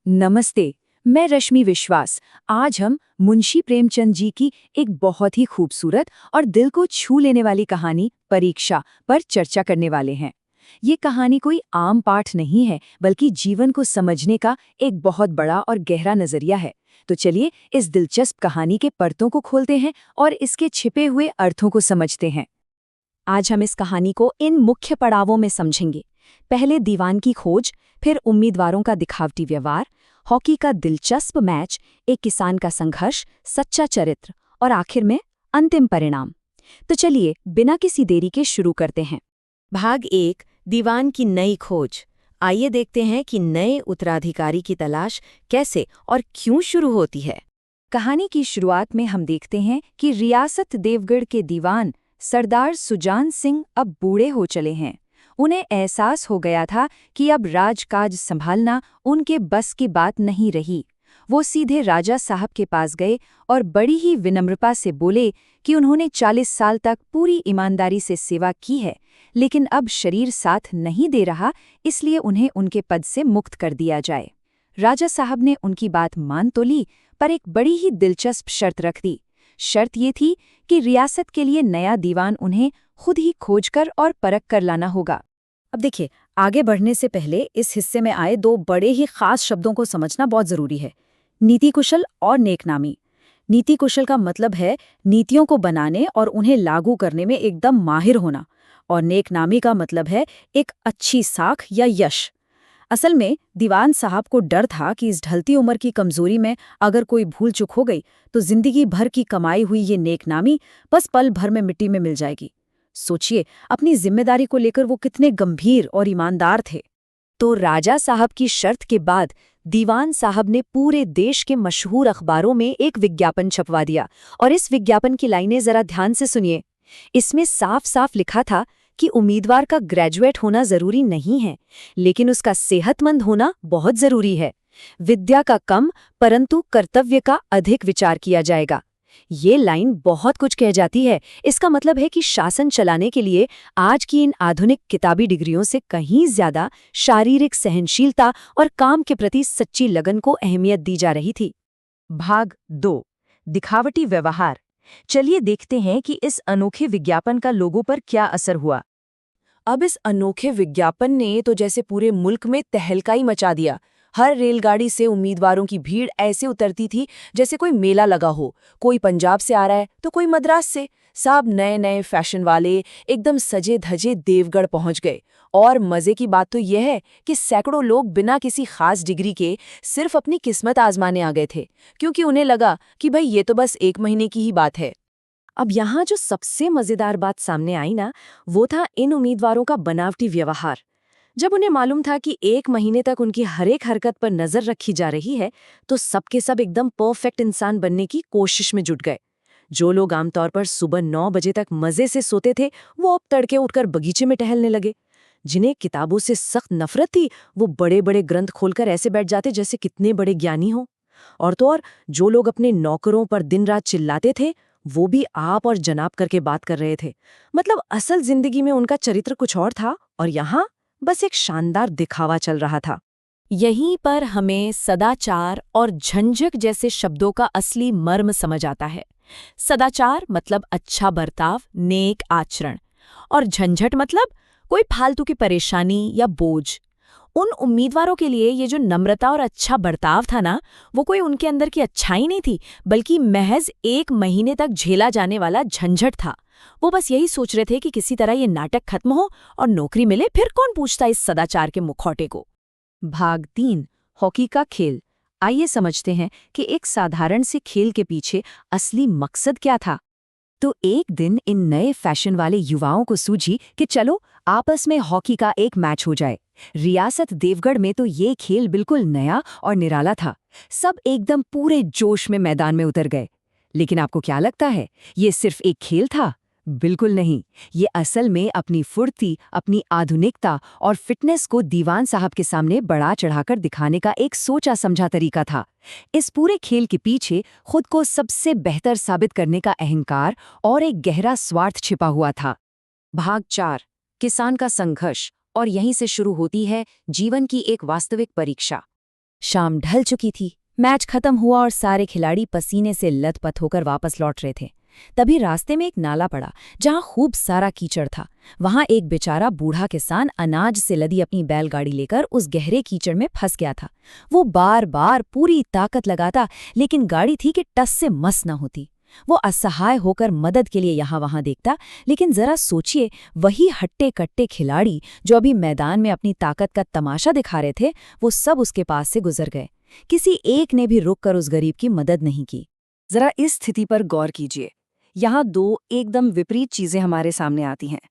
नमस्ते। मैं रश्मि विश्वास। आज हम मुंशी प्रेमचंद जी की एक बहुत ही खूबसूरत और दिल को छू लेने वाली कहानी परीक्षा पर चर्चा करने वाले हैं। ये कहानी कोई आम पाठ नहीं है, बल्कि जीवन को समझने का एक बहुत बड़ा और गहरा नजरिया है। तो चलिए इस दिलचस्प कहानी के परतों को खोलते हैं और इसके छिपे हुए अर्थों को समझते हैं। आज हम इस कहानी को इन मुख्य पड़ावों में समझेंगे। पहले दीवान की खोज, फिर उम्मीदवारों का दिखावटी व्यवहार, हॉकी का दिलचस्प मैच, एक किसान का संघर्ष, सच्चा चरित्र और आखिर में अंतिम परिणाम। तो चलिए बिना किसी देरी के शुरू करते हैं। भाग 1, दीवान की नई खोज। आइए देखते हैं कि नए उत्तराधिकारी की तलाश कैसे और क्यों शुरू होती है। कहानी की शुरुआत में हम देखते हैं कि रियासत देवगढ़ के दीवान सरदार सुजान सिंह अब बूढ़े हो चले हैं। उन्हें एहसास हो गया था कि अब राजकाज संभालना उनके बस की बात नहीं रही। वो सीधे राजा साहब के पास गए और बड़ी ही विनम्रता से बोले कि उन्होंने 40 साल तक पूरी ईमानदारी से सेवा की है, लेकिन अब शरीर साथ नहीं दे रहा, इसलिए उन्हें उनके पद से मुक्त कर दिया जाए। राजा साहब ने उनकी बात मान तो ली, पर एक बड़ी ही दिलचस्प शर्त रख दी। शर्त ये थी कि रियासत के लिए नया दीवान उन्हें खुद ही खोजकर और परख कर लाना होगा। अब देखिए, आगे बढ़ने से पहले इस हिस्से में आए दो बड़े ही खास शब्दों को समझना बहुत जरूरी है। नीति कुशल और नेकनामी। नीति कुशल का मतलब है नीतियों को बनाने और उन्हें लागू करने में एकदम माहिर होना, और नेकनामी का मतलब है एक अच्छी साख या यश। असल में दीवान साहब को डर था कि इस ढलती उम्र की कमजोरी में अगर कोई भूल चूक हो गई तो जिंदगी भर की कमाई हुई ये नेकनामी बस पल भर में मिट्टी में मिल जाएगी। सोचिए, अपनी जिम्मेदारी को लेकर वो कितने गंभीर और ईमानदार थे। तो राजा साहब की शर्त के बाद दीवान साहब ने पूरे देश के मशहूर अखबारों में एक विज्ञापन छपवा दिया। और इस विज्ञापन की लाइनें जरा ध्यान से सुनिए। इसमें साफ साफ लिखा था कि उम्मीदवार का ग्रेजुएट होना जरूरी नहीं है, लेकिन उसका सेहतमंद होना बहुत जरूरी है। विद्या का कम परंतु कर्तव्य का अधिक विचार किया जाएगा। ये लाइन बहुत कुछ कह जाती है। इसका मतलब है कि शासन चलाने के लिए आज की इन आधुनिक किताबी डिग्रियों से कहीं ज्यादा शारीरिक सहनशीलता और काम के प्रति सच्ची लगन को अहमियत दी जा रही थी। भाग 2, दिखावटी व्यवहार। चलिए देखते हैं कि इस अनोखे विज्ञापन का लोगों पर क्या असर हुआ। अब इस अनोखे विज्ञापन ने तो जैसे पूरे मुल्क में तहलका ही मचा दिया। हर रेलगाड़ी से उम्मीदवारों की भीड़ ऐसे उतरती थी जैसे कोई मेला लगा हो। कोई पंजाब से आ रहा है तो कोई मद्रास से। सब नए नए फैशन वाले एकदम सजे धजे देवगढ़ पहुंच गए। और मजे की बात तो यह है कि सैकड़ों लोग बिना किसी खास डिग्री के सिर्फ अपनी किस्मत आजमाने आ गए थे, क्योंकि उन्हें लगा कि भाई ये तो बस 1 महीने की ही बात है। अब यहाँ जो सबसे मजेदार बात सामने आई ना, वो था इन उम्मीदवारों का बनावटी व्यवहार। जब उन्हें मालूम था कि 1 महीने तक उनकी हर एक हरकत पर नजर रखी जा रही है, तो सबके सब एकदम परफेक्ट इंसान बनने की कोशिश में जुट गए। जो लोग आमतौर पर सुबह 9 बजे तक मजे से सोते थे, वो अब तड़के उठकर बगीचे में टहलने लगे। जिन्हें किताबों से सख्त नफरत थी, वो बड़े बड़े ग्रंथ खोलकर ऐसे बैठ जाते जैसे कितने बड़े ज्ञानी हों। और तो और जो लोग अपने नौकरों पर दिन रात चिल्लाते थे, वो भी आप और जनाब करके बात कर रहे थे। मतलब असल जिंदगी में उनका चरित्र कुछ और था, और यहाँ बस एक शानदार दिखावा चल रहा था। यहीं पर हमें सदाचार और झंझट जैसे शब्दों का असली मर्म समझ आता है। सदाचार मतलब अच्छा बर्ताव, नेक आचरण, और झंझट मतलब कोई फालतू की परेशानी या बोझ। उन उम्मीदवारों के लिए ये जो नम्रता और अच्छा बर्ताव था ना, वो कोई उनके अंदर की अच्छाई नहीं थी, बल्कि महज 1 महीने तक झेला जाने वाला झंझट था। वो बस यही सोच रहे थे कि किसी तरह ये नाटक खत्म हो और नौकरी मिले, फिर कौन पूछता इस सदाचार के मुखौटे को। भाग 3, हॉकी का खेल। आइए समझते हैं कि एक साधारण से खेल के पीछे असली मकसद क्या था। तो एक दिन इन नए फैशन वाले युवाओं को सूझी कि चलो आपस में हॉकी का एक मैच हो जाए। रियासत देवगढ़ में तो ये खेल बिल्कुल नया और निराला था। सब एकदम पूरे जोश में मैदान में उतर गए। लेकिन आपको क्या लगता है, ये सिर्फ एक खेल था? बिल्कुल नहीं। ये असल में अपनी फुर्ती, अपनी आधुनिकता और फिटनेस को दीवान साहब के सामने बढ़ा चढ़ाकर दिखाने का एक सोचा समझा तरीका था। इस पूरे खेल के पीछे खुद को सबसे बेहतर साबित करने का अहंकार और एक गहरा स्वार्थ छिपा हुआ था। भाग 4, किसान का संघर्ष। और यहीं से शुरू होती है जीवन की एक वास्तविक परीक्षा। शाम ढल चुकी थी। मैच खत्म हुआ और सारे खिलाड़ी पसीने से लथपथ होकर वापस लौट रहे थे। तभी रास्ते में एक नाला पड़ा जहां खूब सारा कीचड़ था। वहां एक बेचारा बूढ़ा किसान अनाज से लदी अपनी बैलगाड़ी लेकर उस गहरे कीचड़ में फंस गया था। वो बार बार पूरी ताकत लगाता, लेकिन गाड़ी थी कि टस से मस न होती। वो असहाय होकर मदद के लिए यहाँ वहां देखता, लेकिन जरा सोचिए, वही हट्टे कट्टे खिलाड़ी जो अभी मैदान में अपनी ताकत का तमाशा दिखा रहे थे, वो सब उसके पास से गुजर गए। किसी एक ने भी रुककर उस गरीब की मदद नहीं की। जरा इस स्थिति पर गौर कीजिए। यहाँ दो एकदम विपरीत चीजें हमारे सामने आती हैं।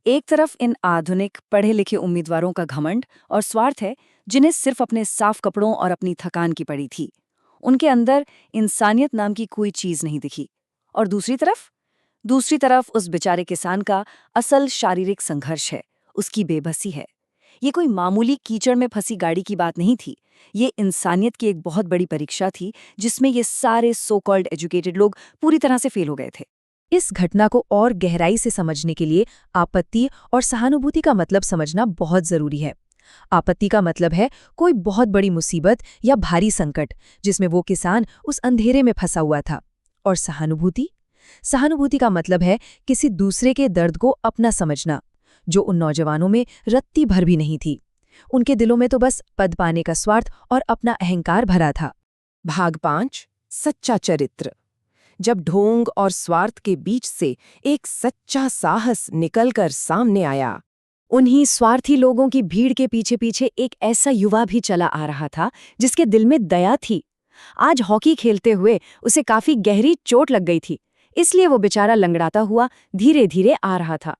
एक तरफ इन आधुनिक पढ़े लिखे उम्मीदवारों का घमंड और स्वार्थ है, जिन्हें सिर्फ अपने साफ कपड़ों और अपनी थकान की पड़ी थी। उनके अंदर इंसानियत नाम की कोई चीज नहीं दिखी। और दूसरी तरफ उस बेचारे किसान का असल शारीरिक संघर्ष है, उसकी बेबसी है। ये कोई मामूली कीचड़ में फंसी गाड़ी की बात नहीं थी। ये इंसानियत की एक बहुत बड़ी परीक्षा थी, जिसमें ये सारे सो कॉल्ड एजुकेटेड लोग पूरी तरह से फेल हो गए थे। इस घटना को और गहराई से समझने के लिए आपत्ति और सहानुभूति का मतलब समझना बहुत जरूरी है। आपत्ति का मतलब है कोई बहुत बड़ी मुसीबत या भारी संकट, जिसमें वो किसान उस अंधेरे में फंसा हुआ था। और सहानुभूति का मतलब है किसी दूसरे के दर्द को अपना समझना, जो उन नौजवानों में रत्ती भर भी नहीं थी। उनके दिलों में तो बस पद पाने का स्वार्थ और अपना अहंकार भरा था। भाग 5 सच्चा चरित्र। जब ढोंग और स्वार्थ के बीच से एक सच्चा साहस निकलकर सामने आया। उन्हीं स्वार्थी लोगों की भीड़ के पीछे पीछे एक ऐसा युवा भी चला आ रहा था, जिसके दिल में दया थी। आज हॉकी खेलते हुए उसे काफी गहरी चोट लग गई थी, इसलिए वो बेचारा लंगड़ाता हुआ धीरे धीरे आ रहा था।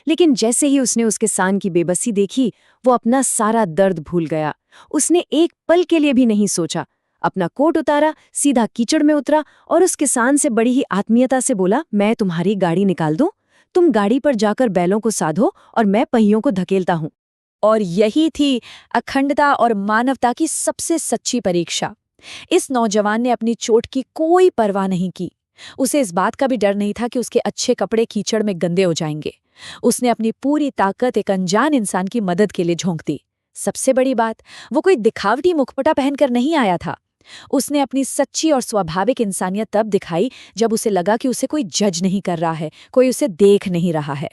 लेकिन जैसे ही उसने उस किसान की बेबसी देखी, वो अपना सारा दर्द भूल गया। उसने एक पल के लिए भी नहीं सोचा, अपना कोट उतारा, सीधा कीचड़ में उतरा और उस किसान से बड़ी ही आत्मीयता से बोला, मैं तुम्हारी गाड़ी निकाल दूं? तुम गाड़ी पर जाकर बैलों को साधो और मैं पहियों को धकेलता हूं। और यही थी अखंडता और मानवता की सबसे सच्ची परीक्षा। इस नौजवान ने अपनी चोट की कोई परवाह नहीं की। उसे इस बात का भी डर नहीं था कि उसके अच्छे कपड़े कीचड़ में गंदे हो जाएंगे। उसने अपनी पूरी ताकत एक अनजान इंसान की मदद के लिए झोंक दी। सबसे बड़ी बात, वो कोई दिखावटी मुखपटा पहनकर नहीं आया था। उसने अपनी सच्ची और स्वाभाविक इंसानियत तब दिखाई जब उसे लगा कि उसे कोई जज नहीं कर रहा है, कोई उसे देख नहीं रहा है।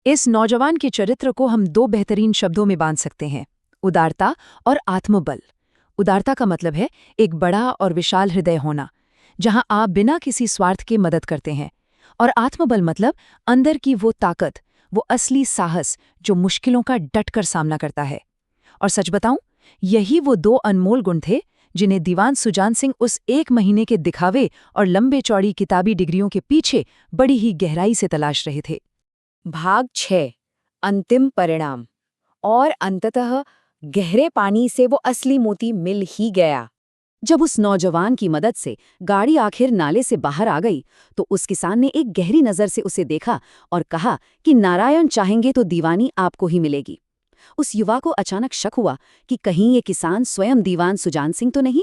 इस नौजवान के चरित्र को हम दो बेहतरीन शब्दों में बांध सकते हैं, उदारता और आत्मबल। उदारता का मतलब है एक बड़ा और विशाल हृदय होना, जहां आप बिना किसी स्वार्थ के मदद करते हैं। और आत्मबल मतलब अंदर की वो ताकत, वो असली साहस जो मुश्किलों का डटकर सामना करता है। और सच बताऊं, यही वो दो अनमोल गुण थे जिन्हें दीवान सुजान सिंह उस एक महीने के दिखावे और लंबे चौड़ी किताबी डिग्रियों के पीछे बड़ी ही गहराई से तलाश रहे थे। भाग 6 अंतिम परिणाम। और अंततः गहरे पानी से वो असली मोती मिल ही गया। जब उस नौजवान की मदद से गाड़ी आखिर नाले से बाहर आ गई, तो उस किसान ने एक गहरी नज़र से उसे देखा और कहा कि नारायण चाहेंगे तो दीवानी आपको ही मिलेगी। उस युवा को अचानक शक हुआ कि कहीं ये किसान स्वयं दीवान सुजान सिंह तो नहीं।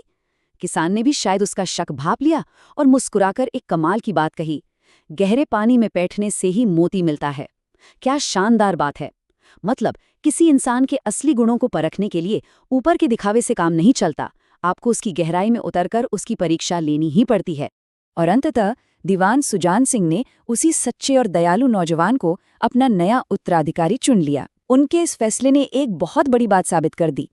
किसान ने भी शायद उसका शक भांप लिया और मुस्कुराकर एक कमाल की बात कही, गहरे पानी में बैठने से ही मोती मिलता है। क्या शानदार बात है। मतलब किसी इंसान के असली गुणों को परखने के लिए ऊपर के दिखावे से काम नहीं चलता, आपको उसकी गहराई में उतरकर उसकी परीक्षा लेनी ही पड़ती है। और अंततः दीवान सुजान सिंह ने उसी सच्चे और दयालु नौजवान को अपना नया उत्तराधिकारी चुन लिया। उनके इस फैसले ने एक बहुत बड़ी बात साबित कर दी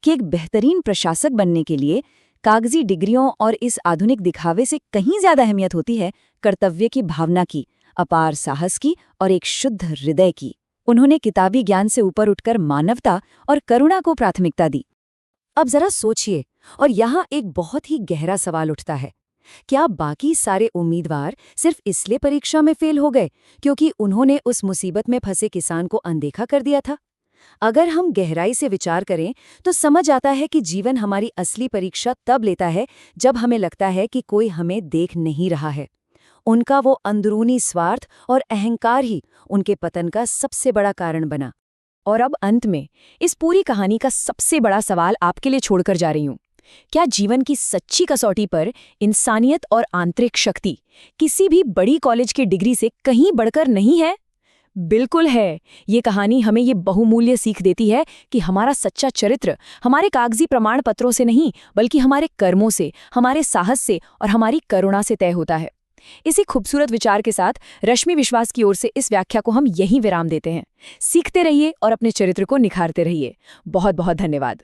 कि एक बेहतरीन प्रशासक बनने के लिए कागजी डिग्रियों और इस आधुनिक दिखावे से कहीं ज्यादा अहमियत होती है कर्तव्य की भावना की, अपार साहस की और एक शुद्ध हृदय की। उन्होंने किताबी ज्ञान से ऊपर उठकर मानवता और करुणा को प्राथमिकता दी। अब जरा सोचिए, और यहाँ एक बहुत ही गहरा सवाल उठता है, क्या बाकी सारे उम्मीदवार सिर्फ इसलिए परीक्षा में फेल हो गए क्योंकि उन्होंने उस मुसीबत में फंसे किसान को अनदेखा कर दिया था? अगर हम गहराई से विचार करें तो समझ आता है कि जीवन हमारी असली परीक्षा तब लेता है जब हमें लगता है कि कोई हमें देख नहीं रहा है। उनका वो अंदरूनी स्वार्थ और अहंकार ही उनके पतन का सबसे बड़ा कारण बना। और अब अंत में इस पूरी कहानी का सबसे बड़ा सवाल आपके लिए छोड़कर जा रही हूं। क्या जीवन की सच्ची कसौटी पर इंसानियत और आंतरिक शक्ति किसी भी बड़ी कॉलेज की डिग्री से कहीं बढ़कर नहीं है? बिल्कुल है। ये कहानी हमें ये बहुमूल्य सीख देती है कि हमारा सच्चा चरित्र हमारे कागजी प्रमाण पत्रों से नहीं, बल्कि हमारे कर्मों से, हमारे साहस से और हमारी करुणा से तय होता है। इसी खूबसूरत विचार के साथ रश्मि विश्वास की ओर से इस व्याख्या को हम यहीं विराम देते हैं। सीखते रहिए और अपने चरित्र को निखारते रहिए। बहुत बहुत धन्यवाद।